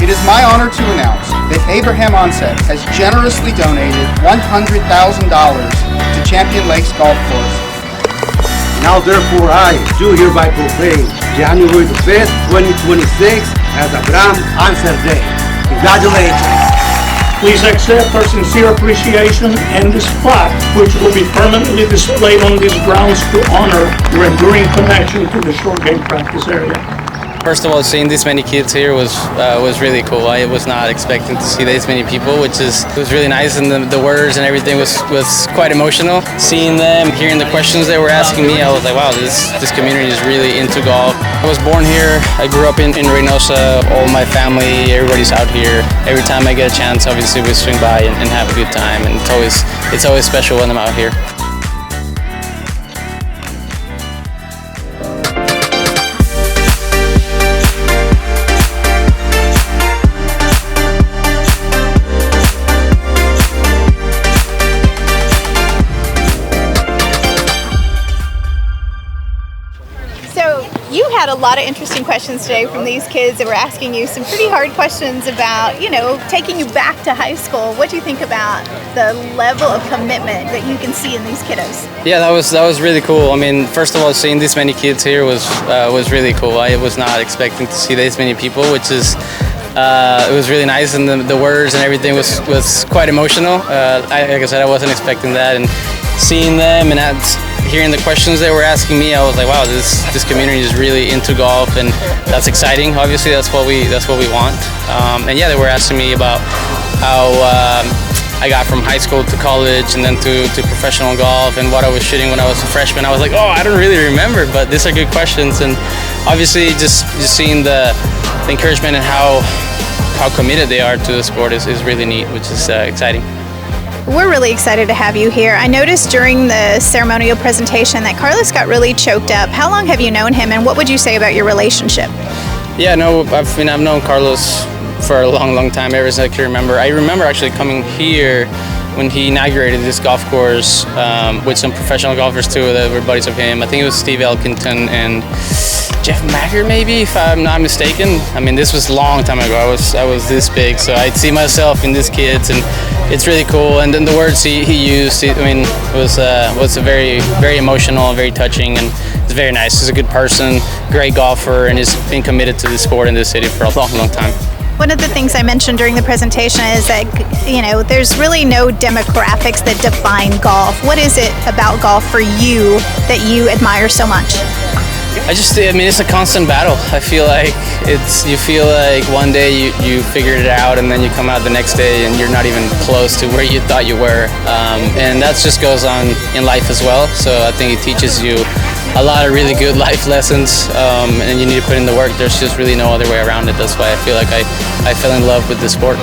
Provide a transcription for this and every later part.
It is my honor to announce that Abraham Ancer has generously donated $100,000 to Champion Lakes Golf Course. Now therefore I do hereby proclaim January the 5th, 2026 as Abraham Ancer Day. Congratulations. Please accept our sincere appreciation and this plaque, which will be permanently displayed on these grounds to honor your enduring connection to the short game practice area. First of all, seeing this many kids here was really cool. I was not expecting to see this many people, which was really nice, and the words and everything was quite emotional. Seeing them, hearing the questions they were asking me, I was like, wow, this community is really into golf. I was born here. I grew up in Reynosa. All my family, everybody's out here. Every time I get a chance, obviously we swing by and have a good time, and it's always special when I'm out here. You had a lot of interesting questions today from these kids that were asking you some pretty hard questions about, taking you back to high school. What do you think about the level of commitment that you can see in these kiddos? Yeah, that was really cool. I mean, first of all, seeing this many kids here was really cool. I was not expecting to see this many people, which is it was really nice, and the words and everything was quite emotional. Like I said, I wasn't expecting that, and seeing them and hearing the questions they were asking me, I was like, wow, this community is really into golf, and that's exciting. Obviously, that's what we want. And yeah, they were asking me about how I got from high school to college and then to professional golf, and what I was shooting when I was a freshman. I was like, oh, I don't really remember, but these are good questions. And obviously, just seeing the encouragement and how committed they are to the sport is really neat, which is exciting. We're really excited to have you here. I noticed during the ceremonial presentation that Carlos got really choked up. How long have you known him, and what would you say about your relationship? Yeah, no, I've known Carlos for a long time, ever since I can remember. I remember actually coming here when he inaugurated this golf course with some professional golfers too that were buddies of him. I think it was Steve Elkington and Jeff Macker, maybe, if I'm not mistaken. I mean, this was a long time ago. I was this big, so I'd see myself in these kids, and it's really cool. And then the words he used, was a very emotional and very touching, and it's very nice. He's a good person, great golfer, and he's been committed to the sport in this city for a long time. One of the things I mentioned during the presentation is that, there's really no demographics that define golf. What is it about golf for you that you admire so much? It's a constant battle. I feel like you feel like one day you figured it out, and then you come out the next day and you're not even close to where you thought you were. And that just goes on in life as well. So I think it teaches you a lot of really good life lessons, and you need to put in the work. There's just really no other way around it. That's why I feel like I fell in love with the sport.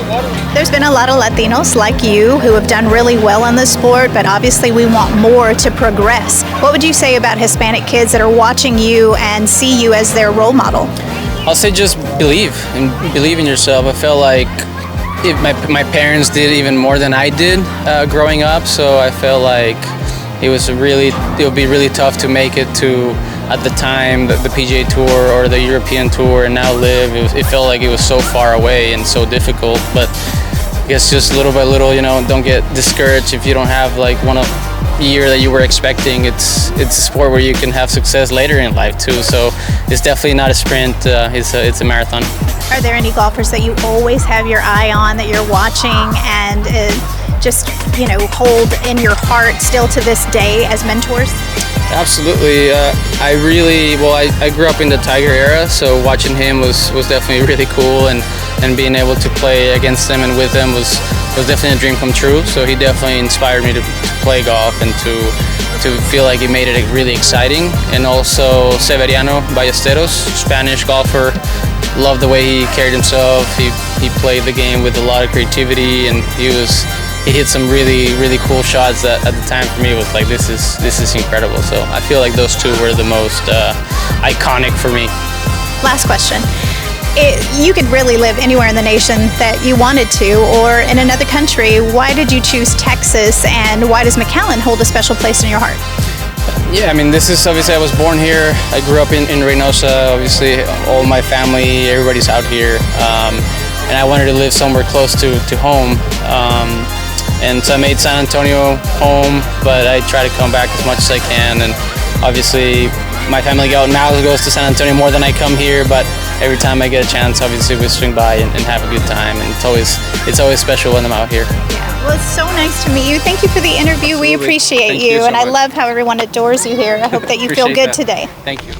There's been a lot of Latinos like you who have done really well in the sport, but obviously we want more to progress. What would you say about Hispanic kids that are watching you and see you as their role model? I'll say just believe in yourself. I felt like my parents did even more than I did growing up, so I felt like it would be really tough to make it to, at the time, the PGA Tour or the European Tour, and now live. It felt like it was so far away and so difficult, but I guess just little by little, don't get discouraged if you don't have like one year that you were expecting. It's a sport where you can have success later in life too, so it's definitely not a sprint, it's a marathon. Are there any golfers that you always have your eye on, that you're watching and just hold in your heart still to this day as mentors? Absolutely. I grew up in the Tiger era, so watching him was definitely really cool, and being able to play against him and with him was definitely a dream come true. So he definitely inspired me to play golf and to feel like he made it really exciting. And also Severiano Ballesteros, Spanish golfer. Loved the way he carried himself. He played the game with a lot of creativity, and he hit some really cool shots that at the time for me was like, this is incredible. So I feel like those two were the most iconic for me. Last question. You could really live anywhere in the nation that you wanted to, or in another country. Why did you choose Texas, and why does McAllen hold a special place in your heart? Yeah, this is obviously, I was born here. I grew up in Reynosa. Obviously, all my family, everybody's out here. and I wanted to live somewhere close to home. And so I made San Antonio home, but I try to come back as much as I can. And obviously, my family now goes to San Antonio more than I come here, but every time I get a chance, obviously we swing by and have a good time. And it's always special when I'm out here. Yeah, well, it's so nice to meet you. Thank you for the interview. We appreciate Thank you so and I much. love how everyone adores you here. I hope that you feel Appreciate good that. today. Thank you.